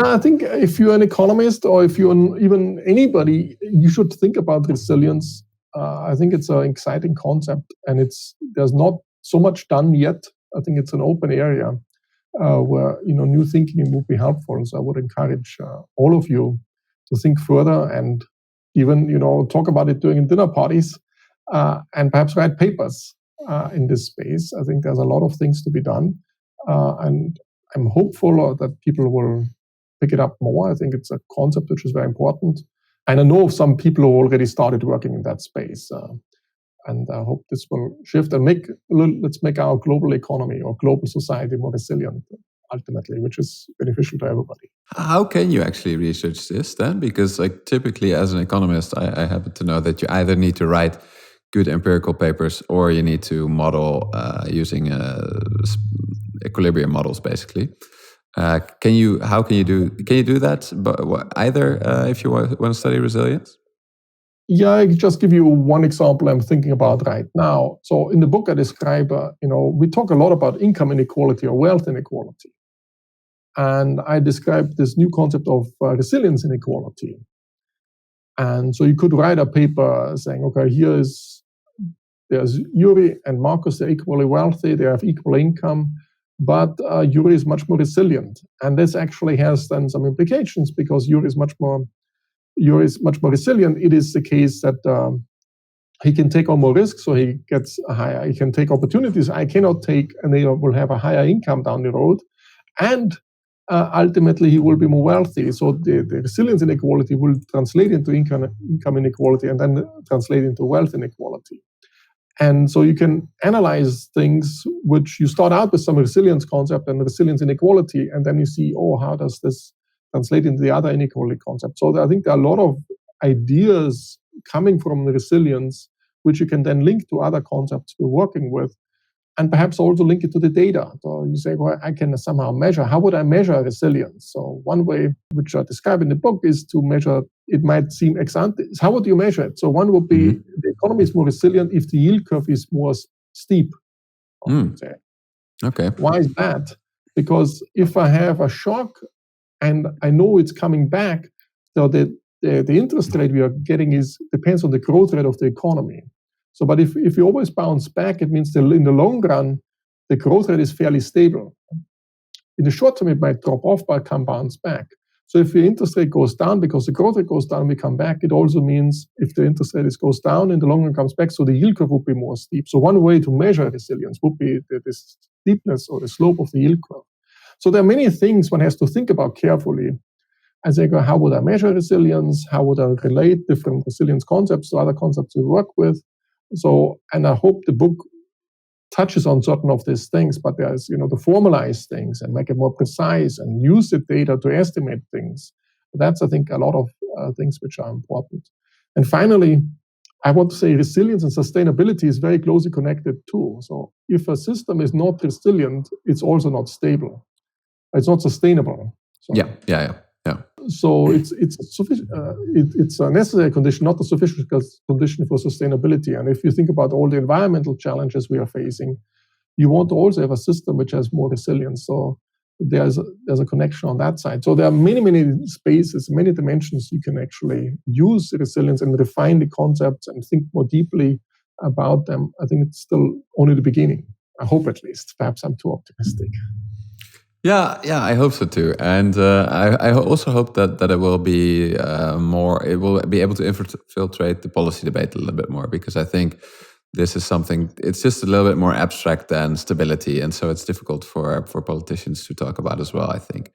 Yeah, I think if you're an economist or if you're even anybody, you should think about resilience. I think it's an exciting concept, and there's not so much done yet. I think it's an open area where new thinking would be helpful. And so I would encourage all of you to think further and even talk about it during dinner parties and perhaps write papers in this space. I think there's a lot of things to be done, and I'm hopeful that people will pick it up more. I think it's a concept which is very important. And I know of some people who already started working in that space. And I hope this will shift and let's make our global economy or global society more resilient, ultimately, which is beneficial to everybody. How can you actually research this then? Because typically as an economist, I happen to know that you either need to write good empirical papers or you need to model using equilibrium models, basically. Can you do that? But either if you want to study resilience? Yeah, I just give you one example I'm thinking about right now. So in the book I describe, we talk a lot about income inequality or wealth inequality. And I describe this new concept of resilience inequality. And so you could write a paper saying, okay, there's Joeri and Markus, they're equally wealthy, they have equal income, but Joeri is much more resilient. And this actually has then some implications because Joeri is much more resilient. It is the case that he can take on more risks, so he can take opportunities I cannot take, and he will have a higher income down the road. And ultimately, he will be more wealthy. So the resilience inequality will translate into income inequality and then translate into wealth inequality. And so you can analyze things which you start out with some resilience concept and resilience inequality, and then you see, how does this translate into the other inequality concept? So I think there are a lot of ideas coming from the resilience, which you can then link to other concepts we're working with, and perhaps also link it to the data. So you say, well, I can somehow measure. How would I measure resilience? So one way, which I describe in the book, is to measure, it might seem ex ante. How would you measure it? So one would be the economy is more resilient if the yield curve is more steep. Okay. Why is that? Because if I have a shock and I know it's coming back, so the interest rate we are getting depends on the growth rate of the economy. So, but if you always bounce back, it means that in the long run, the growth rate is fairly stable. In the short term, it might drop off, but can bounce back. So if the interest rate goes down because the growth rate goes down, we come back. It also means if the interest rate goes down, in the long run comes back, so the yield curve would be more steep. So one way to measure resilience would be the steepness or the slope of the yield curve. So there are many things one has to think about carefully. As I go, how would I measure resilience? How would I relate different resilience concepts to other concepts we work with? So, and I hope the book touches on certain of these things, but there's, to formalize things and make it more precise and use the data to estimate things. That's, I think, a lot of things which are important. And finally, I want to say resilience and sustainability is very closely connected too. So if a system is not resilient, it's also not stable. It's not sustainable. So, Yeah. So it's a necessary condition, not a sufficient condition for sustainability. And if you think about all the environmental challenges we are facing, you want to also have a system which has more resilience. So there's a connection on that side. So there are many spaces, many dimensions you can actually use resilience and refine the concepts and think more deeply about them. I think it's still only the beginning. I hope, at least. Perhaps I'm too optimistic. Yeah, I hope so too, and I also hope that it will be it will be able to infiltrate the policy debate a little bit more, because I think this is something, it's just a little bit more abstract than stability, and so it's difficult for politicians to talk about as well, I think.